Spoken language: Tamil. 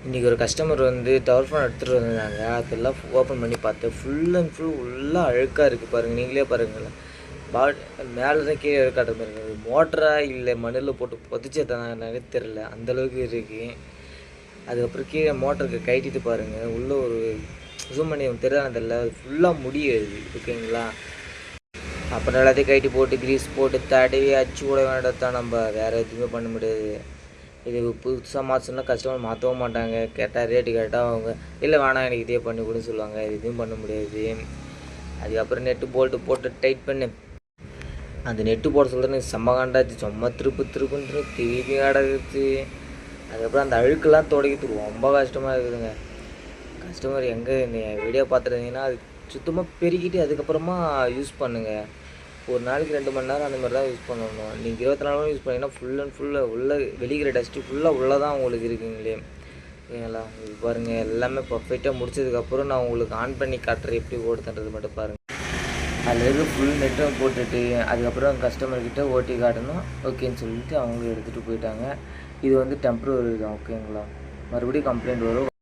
இன்றைக்கி ஒரு கஸ்டமர் வந்து டவர் ஃபோன் எடுத்துகிட்டு வந்திருந்தாங்க. அதெல்லாம் ஓப்பன் பண்ணி பார்த்தேன். ஃபுல் அண்ட் ஃபுல் உள்ளாக அழுக்காக இருக்குது பாருங்கள், நீங்களே பாருங்களேன். மேலே தான் கீழே காட்டுற மாதிரி இருக்குது. மோட்டரா இல்லை மண்ணில் போட்டு புதைச்சதானே தெரில, அந்தளவுக்கு இருக்குது. அதுக்கப்புறம் கீழே மோட்டருக்கு கட்டிட்டு பாருங்கள், உள்ளே ஒரு ஜூம் பண்ணி தெரியாத தெரியல, அது ஃபுல்லாக முடியுது. ஓகேங்களா? அப்புறம் எல்லாத்தையும் கட்டி போட்டு க்ரீஸ் போட்டு தடவி அச்சு விட வேண்டாம். நம்ம வேறு எதுவுமே பண்ண முடியாது. இது புதுசாக மாற்றினா கஸ்டமர் மாற்றவும் மாட்டாங்க. கேட்டால் ரேட்டு கேட்டால் அவங்க இல்லை வேணாம் எனக்கு இதே பண்ணி கொடுன்னு சொல்லுவாங்க. இது எதுவும் பண்ண முடியாது. அதுக்கப்புறம் நெட்டு போல்ட்டு போட்டு டைட் பண்ணு. அந்த நெட்டு போட சொல்கிறேன் செம்ம காண்டாச்சு. சும்மா திருப்புன்னு திருப்பி கிடக்குது. அதுக்கப்புறம் அந்த அழுக்கெல்லாம் துடைக்கிறதுக்கு ரொம்ப கஷ்டமாக இருக்குதுங்க. கஸ்டமர் எங்கே வீடியோ பார்த்துருந்தீங்கன்னா அது சுத்தமாக பெருக்கிட்டு அதுக்கப்புறமா யூஸ் பண்ணுங்கள். ஒரு நாளைக்கு 2 மணி நேரம் அந்த மாதிரி தான் யூஸ் பண்ணணும். நீங்கள் 24 மணி யூஸ் பண்ணிங்கன்னா ஃபுல் அண்ட் ஃபுல்லாக உள்ளே வெளிக்கிற டஸ்ட்டு ஃபுல்லாக உள்ளே தான் உங்களுக்கு இருக்குங்களே. ஓகேங்களா? இது பாருங்கள், எல்லாமே பர்ஃபெக்டாக முடிச்சதுக்கப்புறம் நான் உங்களுக்கு ஆன் பண்ணி காட்டுறேன் எப்படி ஓடுதுன்றது மட்டும் பாருங்கள். அதில் ஃபுல் நெட்டும் போட்டுட்டு அதுக்கப்புறம் கஸ்டமர்கிட்ட ஓட்டி காட்டணும். ஓகேன்னு சொல்லிட்டு அவங்க எடுத்துகிட்டு போயிட்டாங்க. இது வந்து டெம்பரவரி தான். ஓகேங்களா? மறுபடியும் கம்ப்ளைண்ட் வரும்.